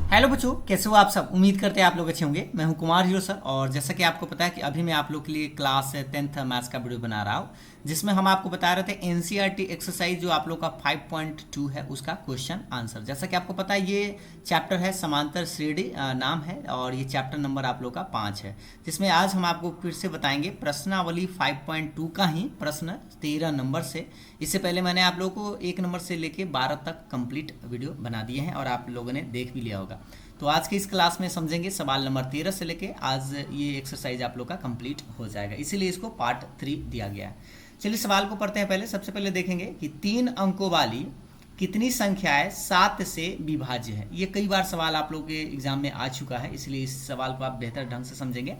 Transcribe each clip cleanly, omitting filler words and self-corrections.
Hello बच्चों, कैसे हो आप सब। उम्मीद करते हैं आप लोग अच्छे होंगे। मैं हूं कुमार हीरो सर, और जैसा कि आपको पता है कि अभी मैं आप लोग के लिए क्लास 10th मैथ्स का वीडियो बना रहा हूं, जिसमें हम आपको बता रहे थे एनसीईआरटी एक्सरसाइज जो आप लोग का 5.2 है उसका क्वेश्चन आंसर। जैसा कि आपको पता है ये चैप्टर है समांतर श्रेणी नाम है, और ये चैप्टर नंबर आप लोग का 5 है, जिसमें आज हम आपको फिर से बताएंगे प्रश्नावली 5.2 का ही प्रश्न 13 नंबर से। इससे पहले मैंने आप लोगों को 1 नंबर से लेके 12 तक कंप्लीट वीडियो बना दिए हैं और आप लोगों ने देख भी लिया होगा। तो आज की इस क्लास में समझेंगे सवाल नंबर 13 से लेके आज ये एक्सरसाइज आप लोग का कंप्लीट हो जाएगा, इसीलिए इसको पार्ट 3 दिया गया है। चलिए सवाल को पढ़ते हैं। पहले सबसे पहले देखेंगे कि 3 अंकों वाली कितनी संख्याएं 7 से विभाज्य है। ये कई बार सवाल आप लोग के एग्जाम में आ चुका है, इसलिए इस सवाल को आप बेहतर ढंग से समझेंगे।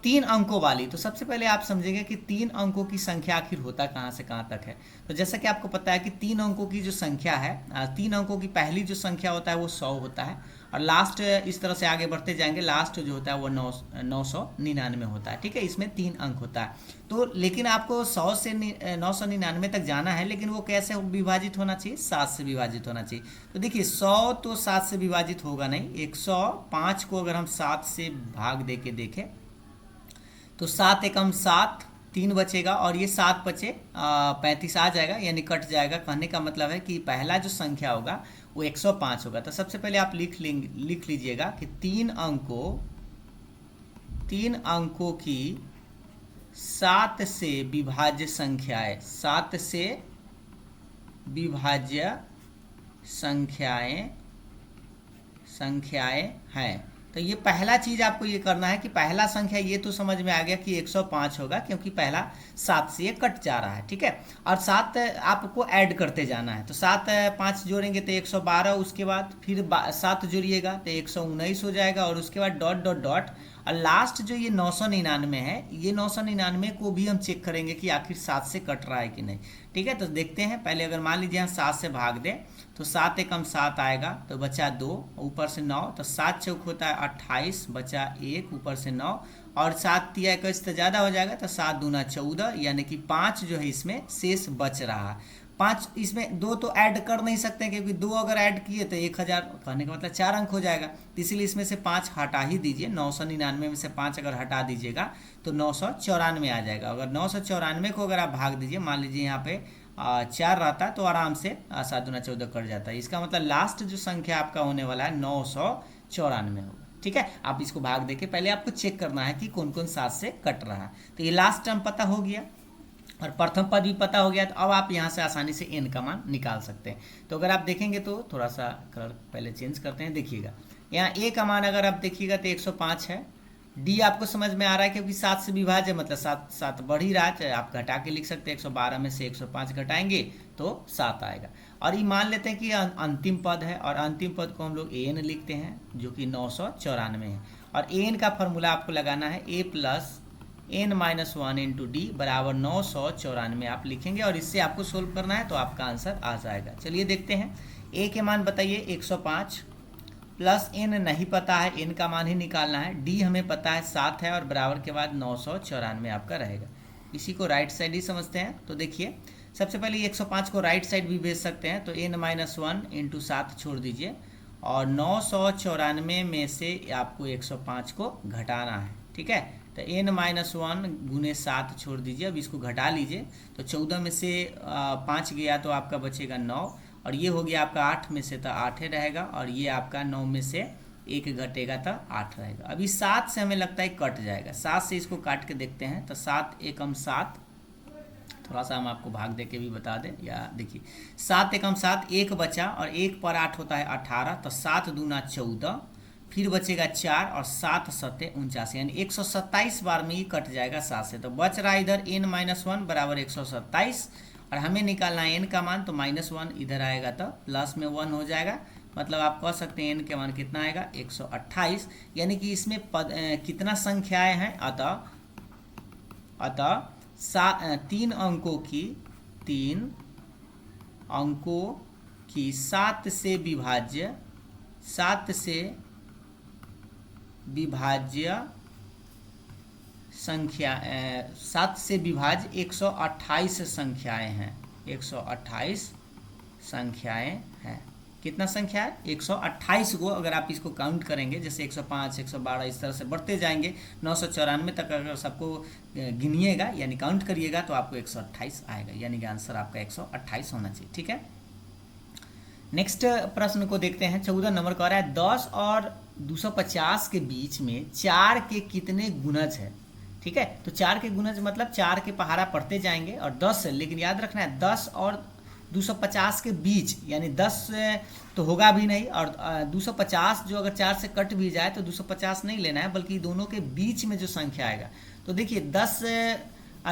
3 अंकों वाली, तो सबसे पहले आप समझेंगे कि 3 अंकों की संख्या आखिर होता कहाँ से कहाँ तक है। तो जैसा कि आपको पता है कि 3 अंकों की जो संख्या है, 3 अंकों की पहली जो संख्या होता है वो 100 होता है, और लास्ट इस तरह से आगे बढ़ते जाएंगे, लास्ट जो होता है वो 999 होता है। ठीक है, इसमें 3 अंक होता है। तो लेकिन आपको 100 से 999 तक जाना है, लेकिन वो कैसे विभाजित होना चाहिए, 7 से विभाजित होना चाहिए। तो देखिए 100 तो 7 से विभाजित होगा नहीं। 105 को अगर हम 7 से भाग दे के देखें तो 7 एकम 7, 3 बचेगा, और ये 7 बचे 35 आ जाएगा, यानी कट जाएगा। कहने का मतलब है कि पहला जो संख्या होगा वो 105 होगा। तो सबसे पहले आप लिख लीजिएगा कि 3 अंकों की 7 से विभाज्य संख्याएं, 7 से विभाज्य संख्याएं हैं। तो ये पहला चीज आपको ये करना है कि पहला संख्या ये तो समझ में आ गया कि 105 होगा, क्योंकि पहला 7 से ये कट जा रहा है। ठीक है, और 7 आपको ऐड करते जाना है। तो 7 5 जोड़ेंगे तो 112, उसके बाद फिर 7 जोड़िएगा तो 119 हो जाएगा, और उसके बाद डॉट डॉट डॉट, और लास्ट जो ये 999 है, ये 999 को भी हम चेक करेंगे कि आखिर 7 से कट रहा है कि नहीं। ठीक है, तो देखते हैं। पहले अगर मान लीजिए हम 7 से भाग दें तो 7 एकम 7 आएगा, तो बचा 2, ऊपर से 9, तो 7 चौक होता है 28, बचा 1, ऊपर से 9, और 7 तिया 21 तो ज़्यादा हो जाएगा, तो 7 दूना 14, यानी कि 5 जो है इसमें शेष बच रहा है। 5 इसमें 2 तो ऐड कर नहीं सकते, क्योंकि 2 अगर ऐड किए तो 1000, कहने का मतलब 4 अंक हो जाएगा। तो इसीलिए इसमें से 5 हटा ही दीजिए। 999 में से 5 अगर हटा दीजिएगा तो 994 आ जाएगा। अगर 994 को अगर आप भाग दीजिए, मान लीजिए यहाँ पे 4 रहता है, तो आराम से 7 दूना 14 कट जाता है। इसका मतलब लास्ट जो संख्या आपका होने वाला है 994 होगा। ठीक है, आप इसको भाग देके पहले आपको चेक करना है कि कौन कौन 7 से कट रहा है। तो ये लास्ट टर्म पता हो गया और प्रथम पद भी पता हो गया, तो अब आप यहाँ से आसानी से n का मान निकाल सकते हैं। तो अगर आप देखेंगे तो थोड़ा सा कलर पहले चेंज करते हैं। देखिएगा यहाँ a का मान अगर आप देखिएगा तो 105 है। d आपको समझ में आ रहा है, क्योंकि 7 से विभाज्य मतलब 7 बढ़ ही रहा है, चाहे आप घटा के लिख सकते हैं। 112 में से 105 घटाएंगे तो 7 आएगा। और ये मान लेते हैं कि अंतिम पद है, और अंतिम पद को हम लोग an लिखते हैं, जो कि 994 है। और an का फॉर्मूला आपको लगाना है a plus n-1 into d बराबर 994 आप लिखेंगे, और इससे आपको सोल्व करना है तो आपका आंसर आ जाएगा। चलिए देखते हैं। a के मान बताइए 105, प्लस n नहीं पता है, n का मान ही निकालना है। d हमें पता है 7 है, और बराबर के बाद 994 आपका रहेगा। इसी को राइट साइड ही समझते हैं। तो देखिए सबसे पहले 105 को राइट साइड भी भेज सकते हैं, तो n-1 इंटू 7 छोड़ दीजिए, और 994 में से आपको 105 को घटाना है। ठीक है, तो n-1 गुने 7 छोड़ दीजिए। अब इसको घटा लीजिए, तो 14 में से 5 गया तो आपका बचेगा 9, और ये हो गया आपका 8 में से तो 8 ही रहेगा, और ये आपका 9 में से 1 घटेगा तो 8 रहेगा। अभी 7 से हमें लगता है कट जाएगा। 7 से इसको काट के देखते हैं, तो 7 एकम 7, थोड़ा सा हम आपको भाग दे के भी बता दें। या देखिए 7 एकम 7, 1 बचा, और 1 पर 8 होता है 18, तो 7 दूना 14, फिर बचेगा 4, और 7 सत्ते 49, यानी 127 बार में ही कट जाएगा 7 से। तो बच रहा है इधर n-1 बराबर 127, और हमें निकालना है n का मान, तो -1 इधर आएगा तो प्लस में 1 हो जाएगा। मतलब आप कह सकते हैं n के मान कितना आएगा 128, यानी कि इसमें कितना संख्याएं हैं। अतः 3 अंकों की 7 से विभाज्य संख्या 7 से विभाज्य 128 संख्याएं हैं। 128 संख्याएं हैं। कितना संख्या है 128 को। अगर आप इसको काउंट करेंगे जैसे 105, 112 इस तरह से बढ़ते जाएंगे 994 तक अगर सबको गिनिएगा यानी काउंट करिएगा तो आपको 128 आएगा, यानी कि आंसर आपका 128 होना चाहिए। ठीक है, नेक्स्ट प्रश्न को देखते हैं। 14 नंबर का रहा है 10 और 250 के बीच में 4 के कितने गुणज है। ठीक है, तो 4 के गुणज मतलब 4 के पहाड़ा पढ़ते जाएंगे और 10, लेकिन याद रखना है 10 और 250 के बीच, यानी 10 तो होगा भी नहीं और 250 जो अगर 4 से कट भी जाए तो 250 नहीं लेना है, बल्कि दोनों के बीच में जो संख्या आएगा। तो देखिए 10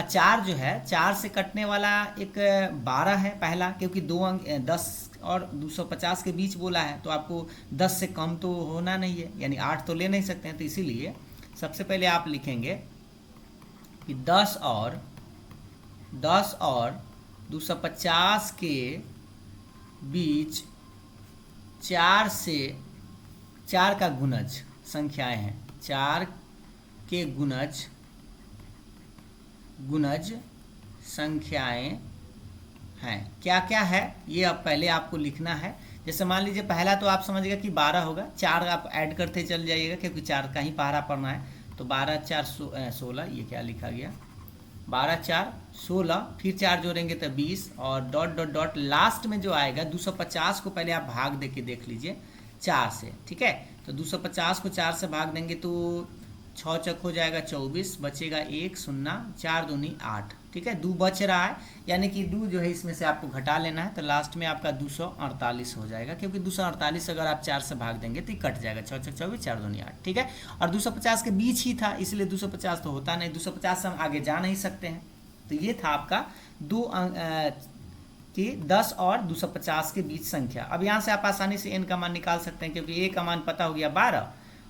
4 जो है 4 से कटने वाला एक 12 है पहला, क्योंकि 2 अंक 10 और 250 के बीच बोला है तो आपको 10 से कम तो होना नहीं है, यानी 8 तो ले नहीं सकते हैं। तो इसीलिए सबसे पहले आप लिखेंगे कि 10 और 250 के बीच 4 से 4 का गुणज संख्याएं हैं, 4 के गुणज संख्याएं हैं। क्या क्या है ये अब पहले आपको लिखना है। जैसे मान लीजिए पहला तो आप समझिएगा कि 12 होगा, 4 आप ऐड करते चल जाइएगा क्योंकि 4 का ही पहाड़ा पढ़ना है। तो 12 4 16, ये क्या लिखा गया 12 4 16, फिर 4 जोड़ेंगे तो 20 और डॉट डॉट डॉट लास्ट में जो आएगा 250 को पहले आप भाग दे के देख लीजिए 4 से। ठीक है, तो 250 को 4 से भाग देंगे तो 6 चक हो जाएगा 24, बचेगा 1 0 4 दूनी 8। ठीक है, 2 बच रहा है, यानी कि 2 जो है इसमें से आपको घटा लेना है, तो लास्ट में आपका 248 हो जाएगा, क्योंकि 248 अगर आप 4 से भाग देंगे तो कट जाएगा, 6 चक 24 4 दूनी 8। ठीक है, और 250 के बीच ही था इसलिए 250 तो होता नहीं, 250 से हम आगे जा नहीं सकते हैं। तो ये था आपका 10 और 250 के बीच संख्या। अब यहाँ से आप आसानी से n का मान निकाल सकते हैं, क्योंकि a का मान पता हो गया 12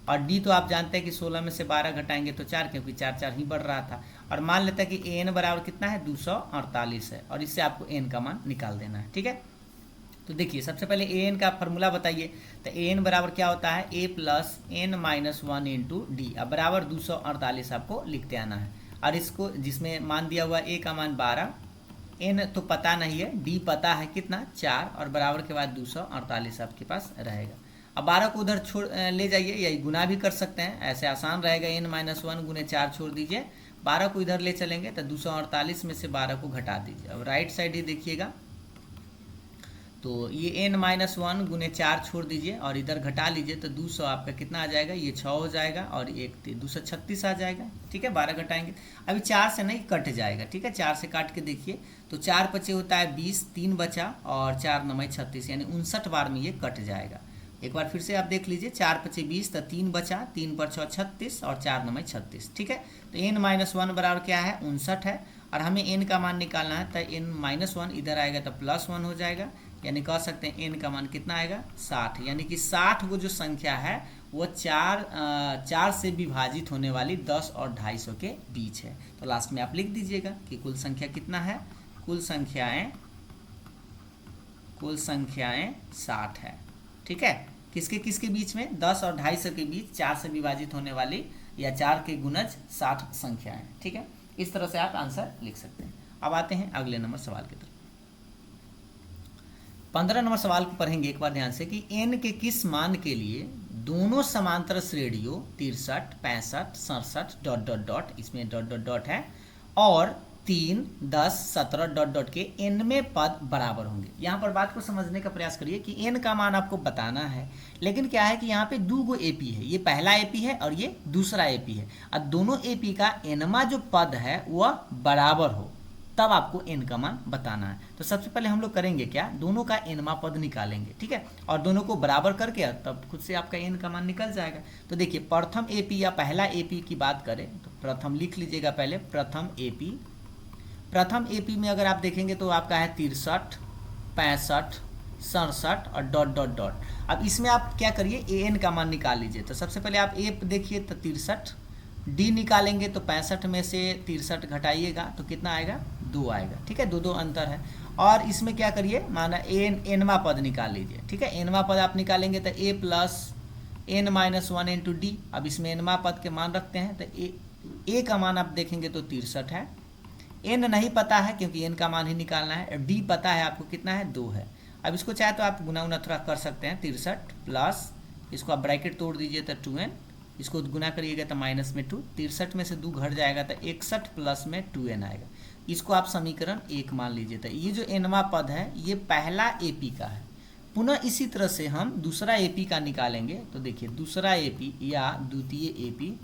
और d तो आप जानते हैं कि 16 में से 12 घटाएंगे तो 4, क्योंकि 4 4 ही बढ़ रहा था। और मान लेते हैं कि an बराबर कितना है 248 है, और इससे आपको n का मान निकाल देना है। ठीक है, तो देखिए सबसे पहले an का फॉर्मूला बताइए। तो an बराबर क्या होता है a plus n minus 1 into d, अब बराबर 248 आपको लिखते आना है। और इसको जिसमें मान दिया हुआ a का मान 12, n तो पता नहीं है, d पता है कितना 4, और बराबर के बाद 248 आपके पास रहेगा। अब 12 को उधर छोड़ ले जाइए, या गुना भी कर सकते हैं, ऐसे आसान रहेगा। n माइनस 1 गुने 4 छोड़ दीजिए, 12 को इधर ले चलेंगे तो 248 में से 12 को घटा दीजिए। अब राइट साइड ही देखिएगा, तो ये n माइनस 1 गुने 4 छोड़ दीजिए और इधर घटा लीजिए, तो 200 आपका कितना आ जाएगा, ये 6 हो जाएगा और 1 236 आ जाएगा। ठीक है, 12 घटाएंगे, अभी 4 से नहीं कट जाएगा। ठीक है, 4 से काट के देखिए तो 4 पचे होता है 20, 3 बचा और 4 9 36, यानी 59 बार में ये कट जाएगा। एक बार फिर से आप देख लीजिए, 4 पचे 20 तो 3 बचा, 3 पर 6 36 और 4 9 36। ठीक है, तो n माइनस 1 बराबर क्या है 59 है, और हमें n का मान निकालना है, तो n माइनस 1 इधर आएगा तो प्लस 1 हो जाएगा, यानी कह सकते हैं n का मान कितना आएगा 60, यानी कि 60 वो जो संख्या है वो 4 से विभाजित होने वाली 10 और 250 के बीच है। तो लास्ट में आप लिख दीजिएगा कि कुल संख्या कितना है, कुल संख्याएं 60 है। ठीक है, किसके किसके बीच में 10 और 250 के बीच 4 से विभाजित होने वाली या 4 के गुणज 60 संख्याएं। ठीक है, इस तरह से आप आंसर लिख सकते हैं। अब आते हैं अगले नंबर सवाल की तरफ। 15 नंबर सवाल को पढ़ेंगे एक बार ध्यान से कि n के किस मान के लिए दोनों समांतर श्रेणियों 63 65 67 डॉट डॉट डॉट, इसमें डॉट डॉट डॉट है, और 3 10 17 डॉट डॉट के n में पद बराबर होंगे। यहाँ पर बात को समझने का प्रयास करिए कि n का मान आपको बताना है, लेकिन क्या है कि यहाँ पे 2 AP है, ये पहला AP है और ये दूसरा AP है, और दोनों AP का nवा जो पद है वह बराबर हो, तब आपको n का मान बताना है। तो सबसे पहले हम लोग करेंगे क्या, दोनों का nवा पद निकालेंगे। ठीक है, और दोनों को बराबर करके तब खुद से आपका n का मान निकल जाएगा। तो देखिए प्रथम AP या पहला AP की बात करें तो प्रथम लिख लीजिएगा पहले, प्रथम AP में अगर आप देखेंगे तो आपका है 63 65 67 और डॉट डॉट डॉट। अब इसमें आप क्या करिए an का मान निकाल लीजिए। तो सबसे पहले आप a देखिए तो 63, d निकालेंगे तो 65 में से 63 घटाइएगा तो कितना आएगा 2 आएगा। ठीक है, 2 2 अंतर है। और इसमें क्या करिए, माना nवा पद निकाल लीजिए। ठीक है, nवा पद आप निकालेंगे तो a plus n minus 1 into d. अब इसमें nवा पद के मान रखते हैं, तो a का मान आप देखेंगे तो 63 है, n नहीं पता है क्योंकि n का मान ही निकालना है, d पता है आपको कितना है 2 है, अब इसको चाहे तो आप गुना उना थोड़ा कर सकते हैं, 63 प्लस इसको आप ब्रैकेट तोड़ दीजिए तो 2n, इसको गुना करिएगा तो माइनस में 2, 63 में से 2 घट जाएगा तो 61 प्लस में 2n आएगा। इसको आप समीकरण 1 मान लीजिए। तो ये जो nवां पद है ये पहला एपी का है। पुनः इसी तरह से हम दूसरा एपी का निकालेंगे। तो देखिए दूसरा एपी या द्वितीय एपी,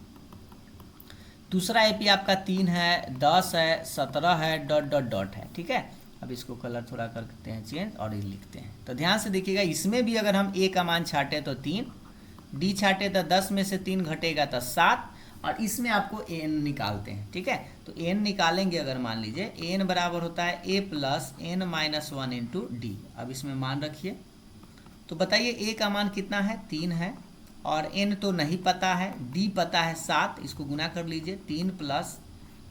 दूसरा एपी आपका 3 है, 10 है, 17 है, डॉट डॉट डॉट है, ठीक है। अब इसको कलर थोड़ा करते हैं चेंज और ये लिखते हैं। तो ध्यान से देखिएगा, इसमें भी अगर हम ए का मान छाटे तो 3, डी छाटे तो 10 में से 3 घटेगा तो 7, और इसमें आपको एन निकालते हैं, ठीक है। तो एन निकालेंगे अगर मान लीजिए एन बराबर होता है a plus n minus 1 into d. अब इसमें मान रखिए, तो बताइए ए का मान कितना है, 3 है, और एन तो नहीं पता है, डी पता है 7, इसको गुना कर लीजिए, 3 प्लस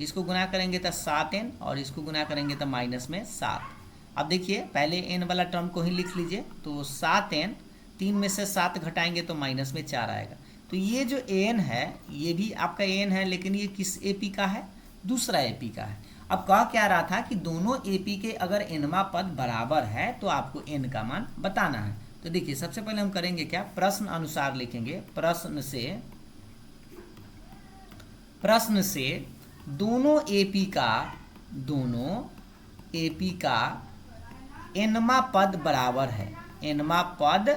इसको गुना करेंगे तो 7n और इसको गुना करेंगे तो माइनस में 7। अब देखिए पहले n वाला टर्म को ही लिख लीजिए, तो 7n, 3 में से 7 घटाएंगे तो माइनस में 4 आएगा। तो ये जो n है ये भी आपका n है, लेकिन ये किस एपी का है, दूसरा एपी का है। अब कह क्या रहा था कि दोनों एपी के अगर nवां पद बराबर है तो आपको n का मान बताना है। तो देखिए सबसे पहले हम करेंगे क्या, प्रश्न अनुसार लिखेंगे, प्रश्न से दोनों एपी का nवां पद बराबर है, nवां पद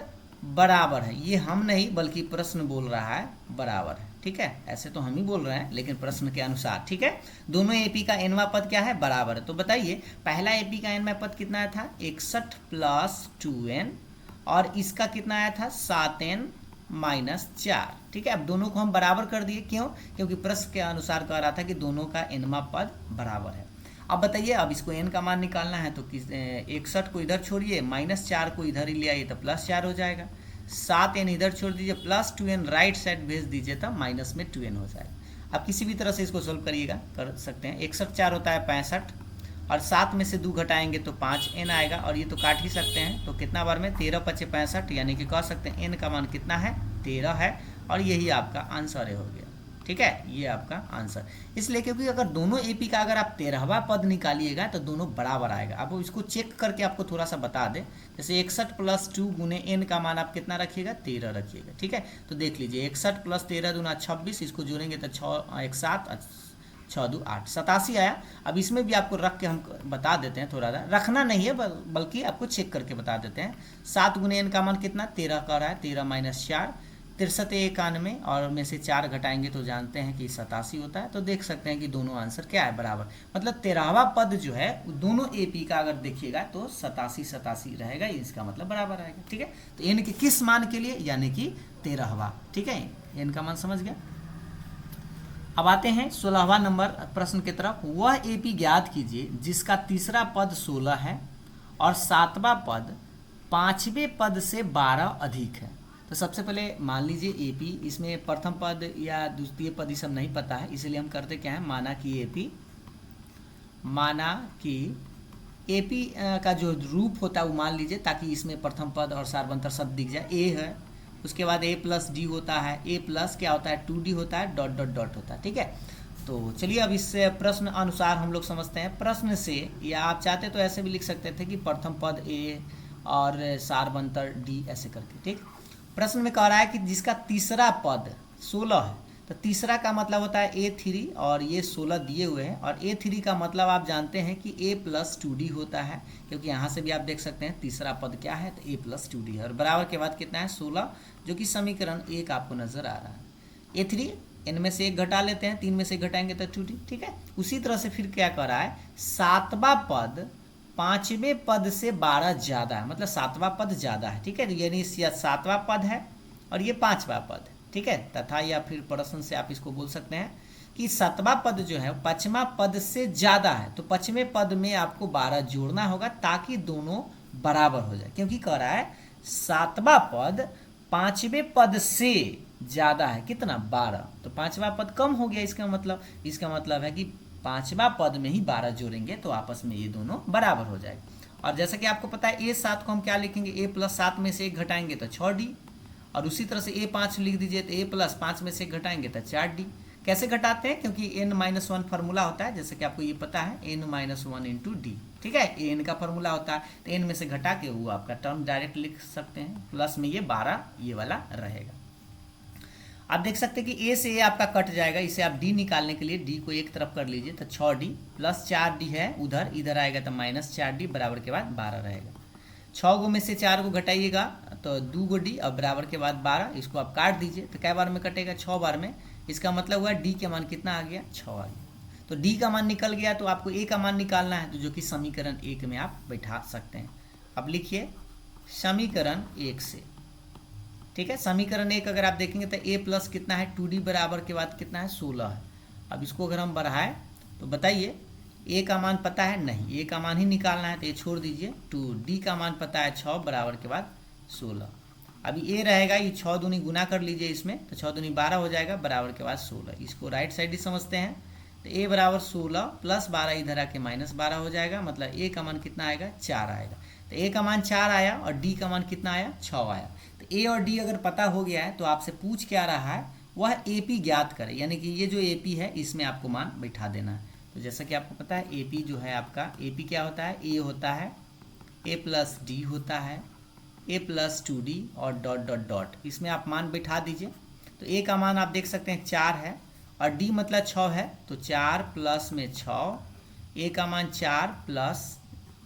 बराबर है। ये हम नहीं बल्कि प्रश्न बोल रहा है बराबर है, ठीक है। ऐसे तो हम ही बोल रहे हैं लेकिन प्रश्न के अनुसार, ठीक है। दोनों एपी का nवां पद क्या है, बराबर है। तो बताइए पहला एपी का nवां पद कितना आया था, 61 प्लस 2n, और इसका कितना आया था 7n माइनस 4, ठीक है। अब दोनों को हम बराबर कर दिए, क्यों, क्योंकि प्रश्न के अनुसार कह रहा था कि दोनों का nवां पद बराबर है। अब बताइए अब इसको n का मान निकालना है, तो 61 को इधर छोड़िए, माइनस 4 को इधर ही ले आइए तो प्लस 4 हो जाएगा, 7n इधर छोड़ दीजिए, प्लस 2n राइट साइड भेज दीजिए तो माइनस में 2n हो जाएगा। अब किसी भी तरह से इसको सोल्व करिएगा, कर सकते हैं। 61 4 होता है 65, और 7 में से 2 घटाएंगे तो 5n आएगा, और ये तो काट ही सकते हैं। तो कितना बार में 13 × 5 = 65, यानी कि कह सकते हैं n का मान कितना है, 13 है, और यही आपका आंसर हो गया, ठीक है। ये आपका आंसर इसलिए क्योंकि अगर दोनों एपी का अगर आप 13वां पद निकालिएगा तो दोनों बराबर आएगा। अब इसको चेक करके आपको थोड़ा सा बता दें, जैसे 61 प्लस 2 गुने n का मान आप कितना रखिएगा, 13 रखिएगा, ठीक है। तो देख लीजिए 61 प्लस 13 दूना 26, इसको जोड़ेंगे तो 6 7 6 2 8 87 आया। अब इसमें भी आपको रख के हम बता देते हैं, थोड़ा सा रखना नहीं है बल्कि आपको चेक करके बता देते हैं। 7 गुने n का मान कितना, 13 का रहा है, 13 माइनस 4, 63 91, और में से 4 घटाएंगे तो जानते हैं कि 87 होता है। तो देख सकते हैं कि दोनों आंसर क्या है, बराबर। मतलब 13वां पद जो है दोनों एपी का अगर देखिएगा तो 87 रहेगा, इसका मतलब बराबर आएगा, ठीक है। तो n के किस मान के लिए, यानी कि 13वां, ठीक है, n का मान समझ गया। अब आते हैं 16वां नंबर प्रश्न की तरफ। वह एपी ज्ञात कीजिए जिसका तीसरा पद 16 है और 7वां पद 5वें पद से 12 अधिक है। तो सबसे पहले मान लीजिए एपी, इसमें प्रथम पद या द्वितीय पद ये सब नहीं पता है, इसलिए हम करते क्या है, माना कि एपी का जो रूप होता है वो मान लीजिए, ताकि इसमें प्रथम पद और सार्वंतर शब्द दिख जाए। ए है, उसके बाद a प्लस डी होता है, a प्लस क्या होता है 2d होता है, डॉट डॉट डॉट होता है, ठीक है। तो चलिए अब इस प्रश्न अनुसार हम लोग समझते हैं। प्रश्न से, या आप चाहते तो ऐसे भी लिख सकते थे कि प्रथम पद a और सार्वंतर d ऐसे करके, ठीक। प्रश्न में कह रहा है कि जिसका तीसरा पद 16 है, तो तीसरा का मतलब होता है a3, और ये 16 दिए हुए हैं, और a3 का मतलब आप जानते हैं कि a प्लस 2d होता है, क्योंकि यहाँ से भी आप देख सकते हैं तीसरा पद क्या है, तो a प्लस 2d है, और बराबर के बाद कितना है 16, जो कि समीकरण 1 आपको नजर आ रहा है। a3 n में से 1 घटा लेते हैं, 3 में से घटाएंगे तो 2d, ठीक है। उसी तरह से फिर क्या कर रहा है, 7वां पद 5वें पद से 12 ज़्यादा है, मतलब 7वां पद ज़्यादा है, ठीक है। यानी 7वां पद है और ये 5वां पद है, ठीक है। तथा या फिर प्रश्न से आप इसको बोल सकते हैं कि 7वां पद जो है 5वां पद से ज़्यादा है, तो 5वें पद में आपको 12 जोड़ना होगा ताकि दोनों बराबर हो जाए, क्योंकि कह रहा है 7वां पद 5वें पद से ज़्यादा है, कितना 12, तो 5वां पद कम हो गया। इसका मतलब है कि 5वां पद में ही 12 जोड़ेंगे तो आपस में ये दोनों बराबर हो जाएगा। और जैसा कि आपको पता है a7 को हम क्या लिखेंगे, a प्लस 7 में से 1 घटाएंगे तो 6d, और उसी तरह से a5 लिख दीजिए तो a प्लस 5 में से 1 घटाएंगे तो 4d। कैसे घटाते हैं, क्योंकि n-1 फार्मूला होता है, जैसे कि आपको ये पता है n-1 इंटू डी, ठीक है, एन का फार्मूला होता है, तो एन में से घटा के वो आपका टर्म डायरेक्ट लिख सकते हैं, प्लस में ये 12 ये वाला रहेगा। आप देख सकते हैं कि ए से ए आपका कट जाएगा, इसे आप डी निकालने के लिए डी को एक तरफ कर लीजिए, तो 6d प्लस 4d है उधर, इधर आएगा तो माइनस 4d बराबर के बाद 12 रहेगा। 6 गो में से 4 को घटाइएगा तो 2 गो डी और बराबर के बाद 12, इसको आप काट दीजिए तो कै बार में कटेगा, 6 बार में। इसका मतलब हुआ डी का मान कितना आ गया, 6 आ गया। तो डी का मान निकल गया, तो आपको ए का मान निकालना है, तो जो कि समीकरण 1 में आप बैठा सकते हैं। अब लिखिए समीकरण 1 से, ठीक है, समीकरण 1 अगर आप देखेंगे तो ए प्लस कितना है 2d बराबर के बाद कितना है 16 है। अब इसको अगर हम बढ़ाएं तो बताइए ए का मान पता है, नहीं, ए का मान ही निकालना है, तो ये छोड़ दीजिए। 2d का मान पता है 6 बराबर के बाद 16। अभी ए रहेगा, ये 6 दूनी गुना कर लीजिए इसमें, तो 6 दूनी 12 हो जाएगा बराबर के बाद 16। इसको राइट साइड ही समझते हैं, तो ए बराबर 16 प्लस 12 इधर आके माइनस 12 हो जाएगा, मतलब ए का मान कितना आएगा 4 आएगा। तो ए का मान 4 आया और डी का मान कितना आया 6 आया। तो ए और डी अगर पता हो गया है तो आपसे पूछ क्या रहा है, वह ए पी ज्ञात करें, यानी कि ये जो ए पी है इसमें आपको मान बैठा देना है। तो जैसा कि आपको पता है ए पी जो है आपका, ए पी क्या होता है, ए होता है ए प्लस डी होता है, ए प्लस 2d और डॉट डॉट डॉट, इसमें आप मान बैठा दीजिए। तो ए का मान आप देख सकते हैं 4 है और डी मतलब 6 है, तो 4 प्लस में 6, ए का मान 4 प्लस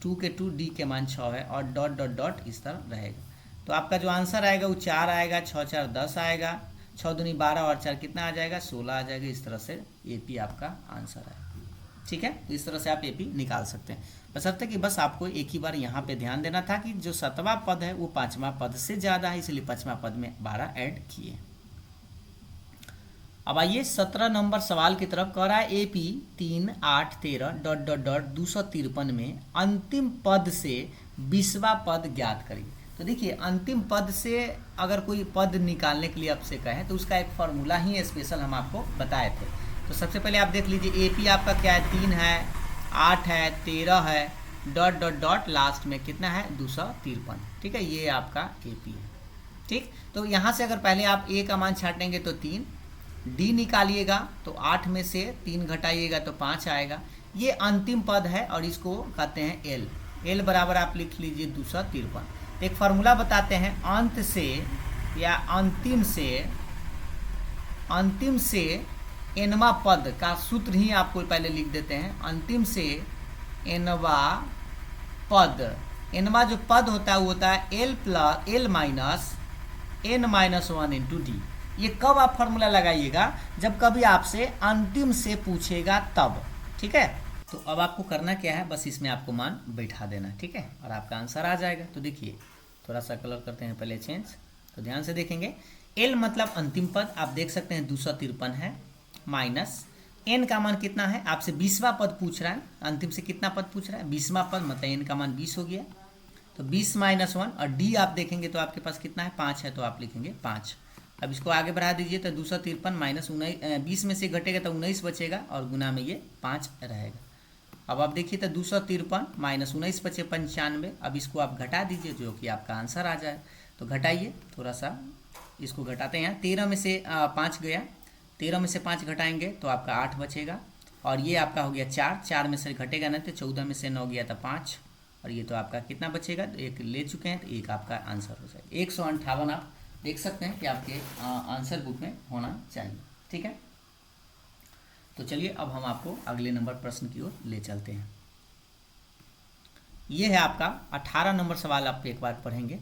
2 के 2, डी के मान 6 है और डॉट डॉट डॉट इस तरह रहेगा। तो आपका जो आंसर आएगा वो 4 आएगा, 6 4 10 आएगा, 6 दूनी 12 और 4 कितना आ जाएगा 16 आ जाएगा। इस तरह से ए पी आपका आंसर है, ठीक है। तो इस तरह से आप ए पी निकाल सकते हैं, बशर्ते कि बस आपको एक ही बार यहाँ पे ध्यान देना था कि जो 7वां पद है वो 5वां पद से ज़्यादा है, इसलिए 5वां पद में 12 ऐड किए। अब आइए 17 नंबर सवाल की तरफ। कह रहा है A P 3 8 13 dot dot dot 253 में अंतिम पद से 20वां पद ज्ञात करिए। तो देखिए अंतिम पद से अगर कोई पद निकालने के लिए आपसे कहें तो उसका एक फार्मूला ही स्पेशल हम आपको बताए थे। तो सबसे पहले आप देख लीजिए ए पी आपका क्या है, 3 है, 8 है, 13 है, डॉट डॉट डॉट लास्ट में कितना है 253, ठीक है, ये आपका ए पी है, ठीक। तो यहाँ से अगर पहले आप ए का मान छाटेंगे तो 3, डी निकालिएगा तो 8 में से 3 घटाइएगा तो 5 आएगा। ये अंतिम पद है और इसको कहते हैं एल। एल बराबर आप लिख लीजिए 253। एक फार्मूला बताते हैं, अंत से या अंतिम से एनवा पद का सूत्र ही आपको पहले लिख देते हैं। अंतिम से एनवा पद, एनवा जो पद होता है वो होता है L minus N minus 1 into D. ये कब आप फार्मूला लगाइएगा, जब कभी आपसे अंतिम से पूछेगा तब, ठीक है। तो अब आपको करना क्या है, बस इसमें आपको मान बैठा देना, ठीक है, और आपका आंसर आ जाएगा। तो देखिए थोड़ा सा कलर करते हैं पहले चेंज, तो ध्यान से देखेंगे। एल मतलब अंतिम पद, आप देख सकते हैं 253 है, माइनस एन का मान कितना है, आपसे 20वां पद पूछ रहा है, अंतिम से कितना पद पूछ रहा है 20वां पद, मतलब एन का मान 20 हो गया, तो 20 माइनस 1। और डी आप देखेंगे तो आपके पास कितना है 5 है, तो आप लिखेंगे 5। अब इसको आगे बढ़ा दीजिए तो 253 माइनस 20 में से घटेगा तो 19 बचेगा और गुना में ये 5 रहेगा। अब आप देखिए तो 253 माइनस 19 बचे 95। अब इसको आप घटा दीजिए जो कि आपका आंसर आ जाए। तो घटाइए, थोड़ा सा इसको घटाते हैं। 13 में से 5 गया, 13 में से 5 घटाएंगे तो आपका 8 बचेगा और ये आपका हो गया 4, 4 में से घटेगा नहीं तो 14 में से 9 गया था 5 और ये तो आपका कितना बचेगा, तो एक ले चुके हैं, तो एक आपका आंसर हो जाएगा। 158 आप देख सकते हैं कि आपके आंसर बुक में होना चाहिए, ठीक है। तो चलिए अब हम आपको अगले नंबर प्रश्न की ओर ले चलते हैं। ये है आपका 18 नंबर सवाल, आप एक बार पढ़ेंगे।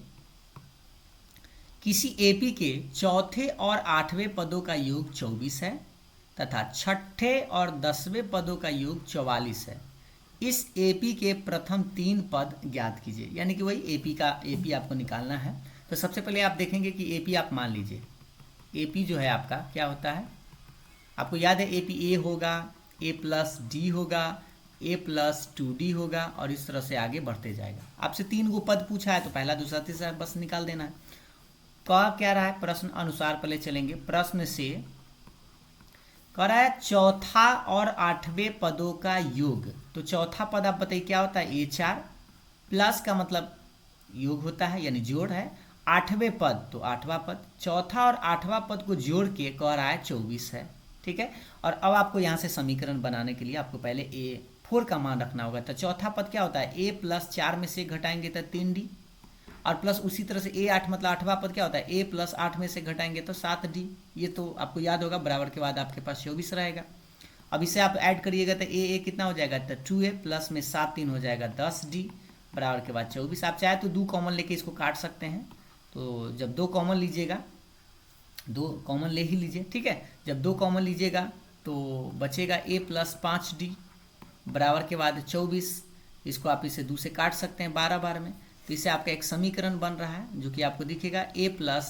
किसी एपी के चौथे और 8वें पदों का योग 24 है तथा छठे और 10वें पदों का योग 44 है। इस एपी के प्रथम 3 पद ज्ञात कीजिए, यानी कि वही एपी आपको निकालना है। तो सबसे पहले आप देखेंगे कि एपी आप मान लीजिए, एपी जो है आपका क्या होता है, आपको याद है एपी ए होगा, ए प्लस डी होगा, ए प्लस 2d होगा और इस तरह से आगे बढ़ते जाएगा। आपसे 3 गो पद पूछा है तो पहला दूसरा तीसरा बस निकाल देना है। कह क्या रहा है, प्रश्न अनुसार पहले चलेंगे। प्रश्न से कह रहा है चौथा और 8वें पदों का योग। तो चौथा पद आप बताइए क्या होता है, A4 प्लस का मतलब योग होता है यानी जोड़ है। 8वें पद तो 8वां पद, चौथा और 8वां पद को जोड़ के कह रहा है 24 है, ठीक है। और अब आपको यहाँ से समीकरण बनाने के लिए आपको पहले A4 का मान रखना होगा। तो चौथा पद क्या होता है, A प्लस 4 में से घटाएंगे तो 3D, और प्लस उसी तरह से A8 मतलब 8वां पद क्या होता है, A प्लस 8 में से घटाएंगे तो 7D। ये तो आपको याद होगा, बराबर के बाद आपके पास 24 रहेगा। अब इसे आप ऐड करिएगा तो A कितना हो जाएगा, तो 2A प्लस में 7 3 हो जाएगा 10D, बराबर के बाद 24। आप चाहे तो 2 कॉमन लेके इसको काट सकते हैं। तो जब 2 कॉमन लीजिएगा, 2 कॉमन ले ही लीजिए, ठीक है। जब 2 कॉमन लीजिएगा तो बचेगा A प्लस 5D, बराबर के बाद 24। इसको आप इसे 2 से काट सकते हैं 12 बार में। तो इससे आपका एक समीकरण बन रहा है जो कि आपको दिखेगा A प्लस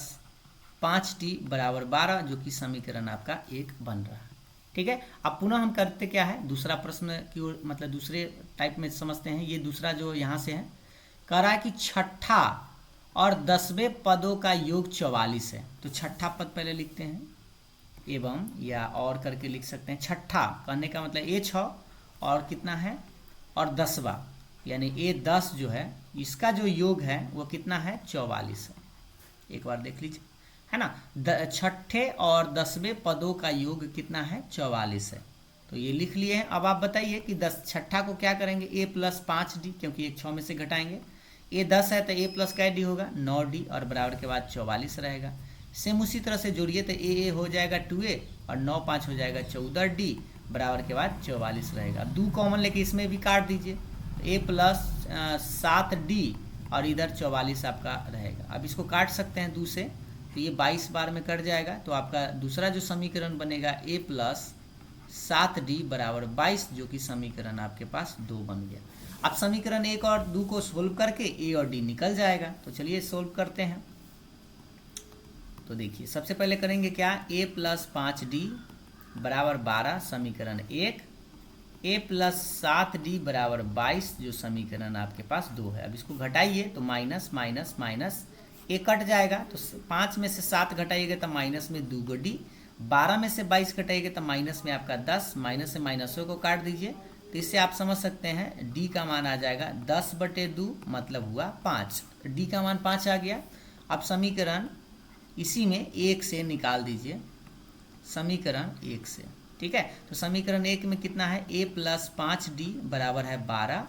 5D बराबर 12, जो कि समीकरण आपका 1 बन रहा है, ठीक है। अब पुनः हम करते क्या है, दूसरा प्रश्न की ओर, मतलब दूसरे टाइप में समझते हैं। ये दूसरा जो यहाँ से है, कह रहा है कि छठा और 10वें पदों का योग 44 है। तो छठा पद पहले लिखते हैं, एवं या और करके लिख सकते हैं। छठा कहने का मतलब A6 और कितना है, और 10वां यानी A10 जो है, इसका जो योग है वो कितना है, 44 है। एक बार देख लीजिए, है ना। छठे और 10वें पदों का योग कितना है, 44 है। तो ये लिख लिए हैं। अब आप बताइए कि 10 छठा को क्या करेंगे, A प्लस 5D, क्योंकि एक 6 में से घटाएंगे। A10 है तो A प्लस क्या D होगा, 9D, और बराबर के बाद 44 रहेगा। सेम उसी तरह से जोड़िए तो A हो जाएगा 2A और 9 5 हो जाएगा 14D, बराबर के बाद 44 रहेगा। 2 कॉमन लेके इसमें भी काट दीजिए, A प्लस 7D और इधर 44 आपका रहेगा। अब इसको काट सकते हैं 2 से, तो ये 22 बार में कट जाएगा। तो आपका दूसरा जो समीकरण बनेगा A प्लस 7D बराबर 22, जो कि समीकरण आपके पास 2 बन गया। अब समीकरण 1 और 2 को सोल्व करके A और D निकल जाएगा। तो चलिए सोल्व करते हैं। तो देखिए सबसे पहले करेंगे क्या, A प्लस 5D बराबर 12 समीकरण 1, A प्लस 7D बराबर 22, जो समीकरण आपके पास 2 है। अब इसको घटाइए तो minus minus minus A cut जाएगा, तो 5 में से 7 घटाइएगा तो माइनस में 2 D, 12 में से 22 घटाइएगा तो माइनस में आपका 10, माइनस से माइनसों को काट दीजिए। तो इससे आप समझ सकते हैं D का मान आ जाएगा 10/2, मतलब हुआ 5। D का मान 5 आ गया। अब समीकरण इसी में 1 से निकाल दीजिए, समीकरण 1 से, ठीक है। तो समीकरण 1 में कितना है, A प्लस 5D बराबर है 12।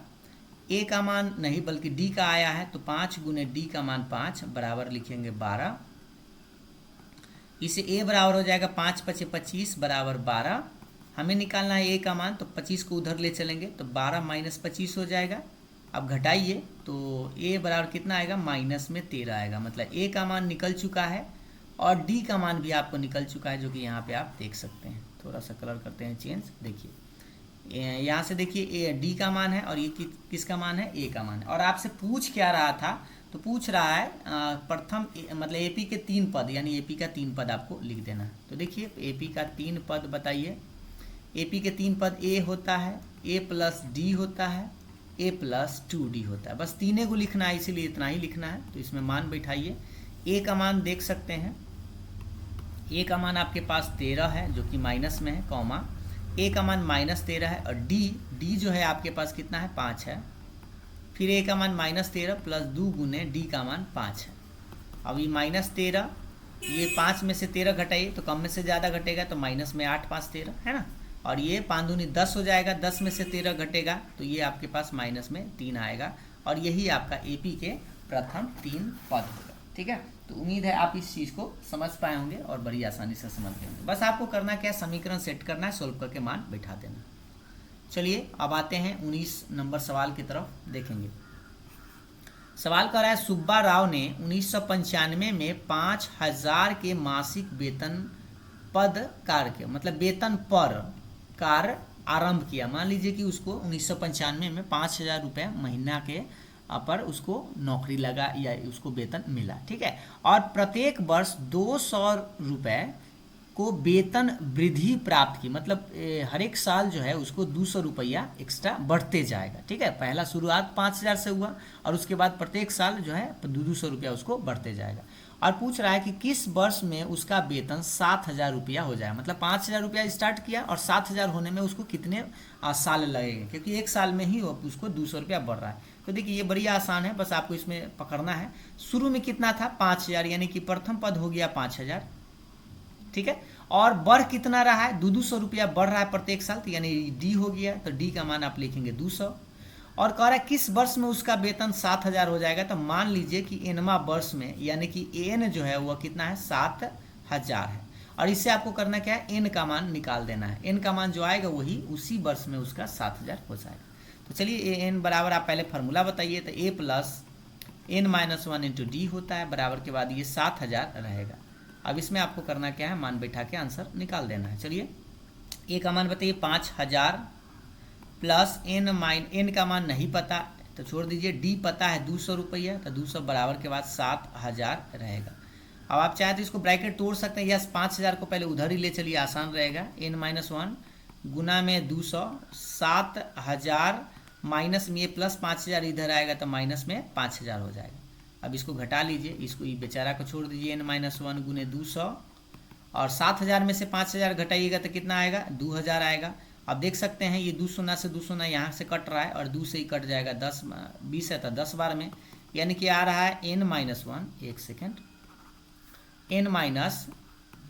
A का मान नहीं बल्कि D का आया है, तो 5 गुने D का मान 5 बराबर लिखेंगे 12। इसे A बराबर हो जाएगा 5 5 25 बराबर 12। हमें निकालना है A का मान, तो 25 को उधर ले चलेंगे तो 12 माइनस 25 हो जाएगा। अब घटाइए तो A बराबर कितना आएगा, माइनस में 13 आएगा। मतलब A का मान निकल चुका है और D का मान भी आपको निकल चुका है, जो कि यहाँ पे आप देख सकते हैं। थोड़ा सा कलर करते हैं चेंज, देखिए यहाँ से देखिए D का मान है और ये किसका मान है, A का मान है। और आपसे पूछ क्या रहा था, तो पूछ रहा है प्रथम मतलब AP के 3 पद, यानी AP का 3 पद आपको लिख देना है। तो देखिए AP का 3 पद बताइए। AP के 3 पद A होता है, A प्लस D होता है, A प्लस 2D होता है। बस तीनों को लिखना है, इसीलिए इतना ही लिखना है। तो इसमें मान बैठाइए। A का मान देख सकते हैं, A का मान आपके पास 13 है, जो कि माइनस में है, कॉमा A का मान -13 है, और D जो है आपके पास कितना है, 5 है। फिर A का मान -13 प्लस 2 गुने D का मान 5 है। अब ये -13, ये 5 में से 13 घटाइए तो कम में से ज़्यादा घटेगा, तो माइनस में 8 5 13 है ना। और ये 5 दूनी 10 हो जाएगा, 10 में से 13 घटेगा तो ये आपके पास माइनस में 3 आएगा। और यही आपका AP के प्रथम 3 पद होगा, ठीक है। तो उम्मीद है आप इस चीज़ को समझ पाए होंगे और बड़ी आसानी से समझ गए होंगे। बस आपको करना क्या, समीकरण सेट करना है, सोल्व करके मान बैठा देना। चलिए अब आते हैं 19 नंबर सवाल की तरफ, देखेंगे। सवाल कर रहा है, सुब्बा राव ने 1995 में 5000 के मासिक वेतन पद कार्य के, मतलब वेतन पर कार्य आरंभ किया। मान लीजिए कि उसको 1995 में 5000 रुपये महीना के पर उसको नौकरी लगा या उसको वेतन मिला, ठीक है। और प्रत्येक वर्ष 200 रुपये को वेतन वृद्धि प्राप्त की, मतलब हर एक साल जो है उसको 200 रुपया एक्स्ट्रा बढ़ते जाएगा, ठीक है। पहला शुरुआत 5000 से हुआ और उसके बाद प्रत्येक साल जो है 200 रुपया उसको बढ़ते जाएगा। और पूछ रहा है कि किस वर्ष में उसका वेतन 7000 रुपया हो जाए, मतलब 5000 रुपया स्टार्ट किया और 7000 होने में उसको कितने साल लगेंगे, क्योंकि एक साल में ही उसको 200 रुपया बढ़ रहा है। तो देखिए ये बड़ी आसान है, बस आपको इसमें पकड़ना है। शुरू में कितना था, 5000, यानी कि प्रथम पद हो गया 5000, ठीक है। और बढ़ कितना रहा है, 200 रुपया बढ़ रहा है प्रत्येक साल, तो यानी डी हो गया, तो डी का मान आप लिखेंगे 200। और कह रहा है किस वर्ष में उसका वेतन 7,000 हो जाएगा, तो मान लीजिए कि एनवा वर्ष में, यानी कि एन जो है वह कितना है 7,000 है। और इससे आपको करना क्या है, एन का मान निकाल देना है। एन का मान जो आएगा वही उसी वर्ष में उसका 7,000 हो जाएगा। तो चलिए ए एन बराबर, आप पहले फार्मूला बताइए, तो a plus n minus 1 into d होता है, बराबर के बाद ये 7,000 रहेगा। अब इसमें आपको करना क्या है, मान बैठा के आंसर निकाल देना है। चलिए ए का मान बताइए 5,000 प्लस एन का मान नहीं पता तो छोड़ दीजिए, डी पता है 200 रुपया, तो 200 बराबर के बाद 7,000 रहेगा। अब आप चाहे तो इसको ब्रैकेट तोड़ सकते हैं, या 5,000 को पहले उधर ही ले चलिए, आसान रहेगा। एन माइनस 1 गुना में 200, 7,000 माइनस में ये प्लस 5,000 इधर आएगा तो माइनस में 5,000 हो जाएगा। अब इसको घटा लीजिए, इसको ये बेचारा को छोड़ दीजिए, एन माइनस 1 गुने 200, और 7,000 में से 5,000 घटाइएगा तो कितना आएगा, 2,000 आएगा। अब देख सकते हैं ये 2 से 2 यहाँ से कट रहा है, और 2 से ही कट जाएगा, 10 20 है तो 10 बार में, यानी कि आ रहा है एन माइनस 1, एक सेकेंड, एन माइनस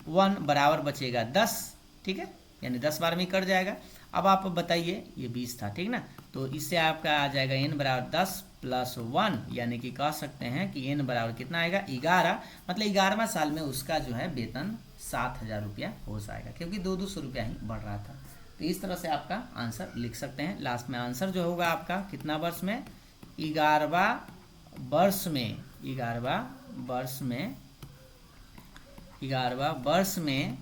1 बराबर बचेगा 10, ठीक है, यानी 10 बार में ही कट जाएगा। अब आप बताइए, ये 20 था, ठीक ना, तो इससे आपका आ जाएगा एन बराबर 10 प्लस 1, यानी कि कह सकते हैं कि एन बराबर कितना आएगा 11, मतलब 11वां साल में उसका जो है वेतन 7,000 रुपया हो जाएगा, क्योंकि 200 रुपया ही बढ़ रहा था। तो इस तरह से आपका आंसर लिख सकते हैं। लास्ट में आंसर जो होगा आपका कितना वर्ष में, 11वां वर्ष में, 11वां वर्ष में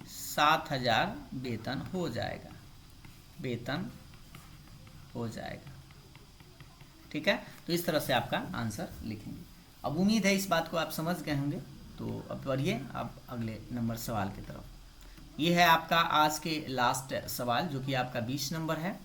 7,000 वेतन हो जाएगा, ठीक है। तो इस तरह से आपका आंसर लिखेंगे। अब उम्मीद है इस बात को आप समझ गए होंगे। तो अब बढ़िए आप अगले नंबर सवाल की तरफ। ये है आपका आज के लास्ट सवाल, जो कि आपका 20 नंबर है।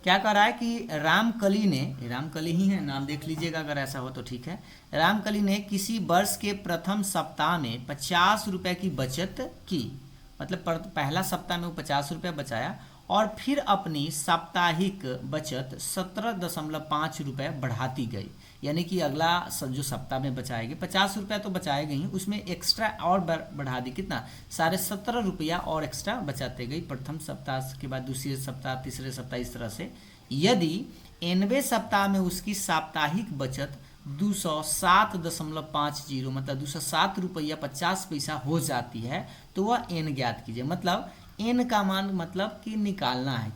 क्या कह रहा है कि रामकली ही है, नाम देख लीजिएगा अगर ऐसा हो तो ठीक है। रामकली ने किसी वर्ष के प्रथम सप्ताह में 50 रुपये की बचत की, मतलब पहला सप्ताह में वो 50 रुपये बचाया, और फिर अपनी साप्ताहिक बचत 17.5 रुपये बढ़ाती गई, यानी कि अगला जो सप्ताह में बचाएगी 50 रुपया तो बचाएगी ही, उसमें एक्स्ट्रा और बढ़ा दी, कितना 17.5 रुपया और एक्स्ट्रा बचाते गई, प्रथम सप्ताह के बाद दूसरे सप्ताह, तीसरे सप्ताह, इस तरह से। यदि 90वें सप्ताह में उसकी साप्ताहिक बचत 207.50, मतलब 207 रुपया 50 पैसा हो जाती है, तो वह एन ज्ञात कीजिए। मतलब एन का मान मतलब कि निकालना है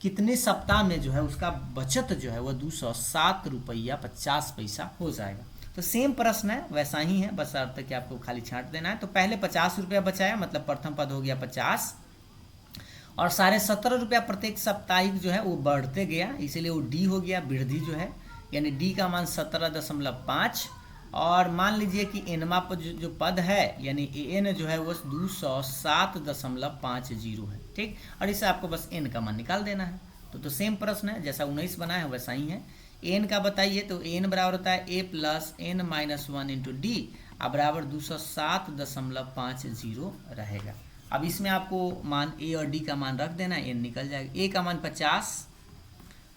कितने सप्ताह में जो है उसका बचत जो है वह 207 रुपया 50 पैसा हो जाएगा। तो सेम प्रश्न है, वैसा ही है, बस अर्थ कि आपको खाली छांट देना है। तो पहले 50 रुपया बचाया, मतलब प्रथम पद हो गया 50, और 17.5 रुपया प्रत्येक साप्ताहिक जो है वो बढ़ते गया, इसीलिए वो डी हो गया, वृद्धि जो है, यानी डी का मान 17.5। और मान लीजिए कि एनवा पर जो पद है, यानी एन जो है वो 207.50 है, ठीक। और इसे आपको बस एन का मान निकाल देना है। तो सेम प्रश्न है, जैसा 19 बना है वैसा ही है। एन का बताइए, तो एन बराबर होता है a plus n minus 1 into d, बराबर 207.50 रहेगा। अब इसमें आपको मान ए और डी का मान रख देना, एन निकल जाएगा। ए का मान 50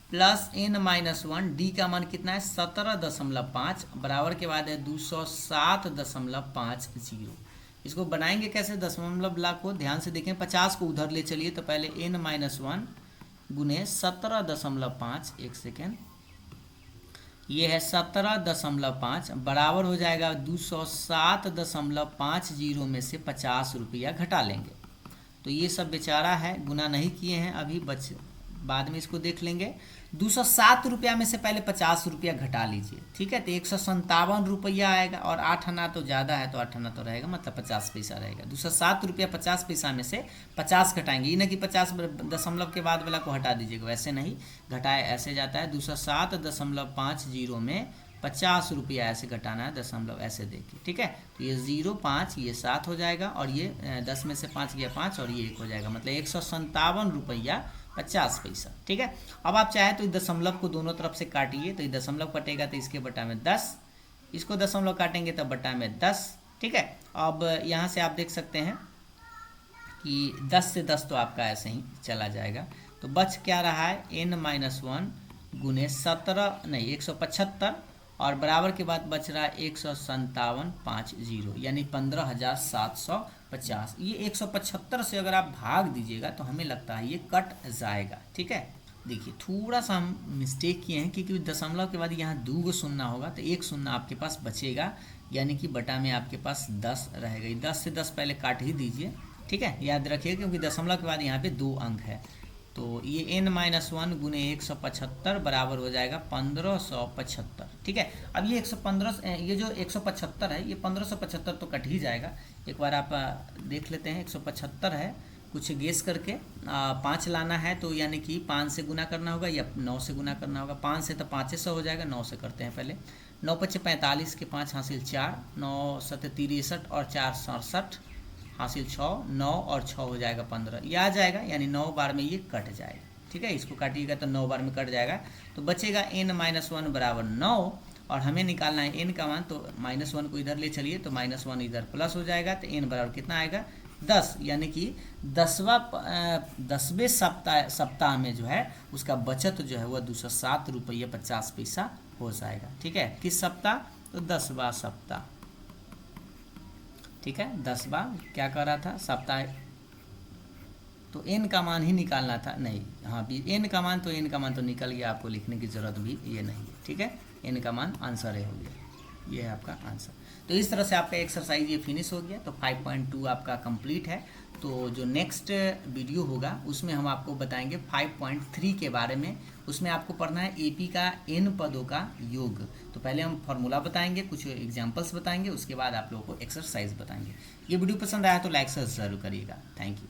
प्लस एन माइनस 1, डी का मान कितना है 17.5, बराबर के बाद है 207.50। इसको बनाएंगे कैसे, दशमलव ब्लॉक को ध्यान से देखें, 50 को उधर ले चलिए, तो पहले एन माइनस 1 गुने 17.5, एक सेकेंड, ये है 17.5 बराबर हो जाएगा 207.50 में से 50 रुपया घटा लेंगे। तो ये सब बेचारा है, गुना नहीं किए हैं अभी, बाद में इसको देख लेंगे। 207 रुपया में से पहले 50 रुपया घटा लीजिए, ठीक है, तो 157 रुपया आएगा, और 8 आना तो ज़्यादा है तो 8 आना तो रहेगा, मतलब 50 पैसा रहेगा। 207 रुपया 50 पैसा में से 50 घटाएंगे, ये ना कि 50 दशमलव के बाद वाला को हटा दीजिएगा, वैसे नहीं घटाए, ऐसे जाता है 207.50 में 50 रुपया ऐसे घटाना है, दशमलव ऐसे देखिए, ठीक है। तो ये 0.5, ये 7 हो जाएगा, और ये 10 में से 5 गया 5, और ये 1 हो जाएगा, मतलब 157 रुपया 50 पैसा, ठीक है। अब आप चाहे तो इस दशमलव को दोनों तरफ से काटिए, तो ये दशमलव कटेगा तो इसके बटा में 10, इसको दशमलव काटेंगे तो बटा में 10, ठीक है। अब यहाँ से आप देख सकते हैं कि 10 से 10 तो आपका ऐसे ही चला जाएगा, तो बच क्या रहा है, n-1 गुने 17 नहीं 175 और बराबर के बाद बच रहा है 157.50 यानी 15,750। ये 175 से अगर आप भाग दीजिएगा तो हमें लगता है ये कट जाएगा। ठीक है, देखिए थोड़ा सा हम मिस्टेक किए हैं क्योंकि दशमलव के बाद यहाँ 2 शून्य होगा तो 1 शून्य आपके पास बचेगा, यानी कि बटा में आपके पास 10 रहेगा। 10 से 10 पहले काट ही दीजिए। ठीक है, याद रखिए क्योंकि दशमलव के बाद यहाँ पे 2 अंक है। तो ये n-1 गुने 175 बराबर हो जाएगा 1575। ठीक है, अब ये 115 ये जो 175 है ये 1575 तो कट ही जाएगा। एक बार आप देख लेते हैं। 175 है, कुछ गेस करके 5 लाना है तो यानी कि 5 से गुना करना होगा या 9 से गुना करना होगा। 5 से तो 500 हो जाएगा, 9 से करते हैं पहले। 9 पच्चे 45 के 5 हासिल 4, 9 सत्ते 63 और 4 67 हासिल 6, 9 और 6 हो जाएगा 15। ये आ जाएगा यानी 9 बार में ये कट जाएगा। ठीक है, इसको काटिएगा तो 9 बार में कट जाएगा। तो बचेगा n-1 बराबर 9 और हमें निकालना है n का मान। तो -1 को इधर ले चलिए तो -1 इधर प्लस हो जाएगा तो n बराबर कितना आएगा 10, यानी कि 10वें सप्ताह में जो है उसका बचत जो है वह 207 रुपये 50 पैसा हो जाएगा। ठीक है, किस सप्ताह? तो 10वां सप्ताह। ठीक है, 10वां क्या कर रहा था सप्ताह, तो n का मान ही निकालना था। नहीं, हाँ भी n का मान तो निकल गया, आपको लिखने की ज़रूरत भी ये नहीं है। ठीक है, n का मान आंसर है, हो गया, ये है आपका आंसर। तो इस तरह से आपका एक्सरसाइज ये फिनिश हो गया। तो 5.2 आपका कंप्लीट है। तो जो नेक्स्ट वीडियो होगा उसमें हम आपको बताएंगे 5.3 के बारे में। उसमें आपको पढ़ना है एपी का n पदों का योग। तो पहले हम फॉर्मूला बताएंगे, कुछ एग्जांपल्स बताएंगे, उसके बाद आप लोगों को एक्सरसाइज बताएंगे। ये वीडियो पसंद आया तो लाइक से ज़रूर करिएगा। Thank you.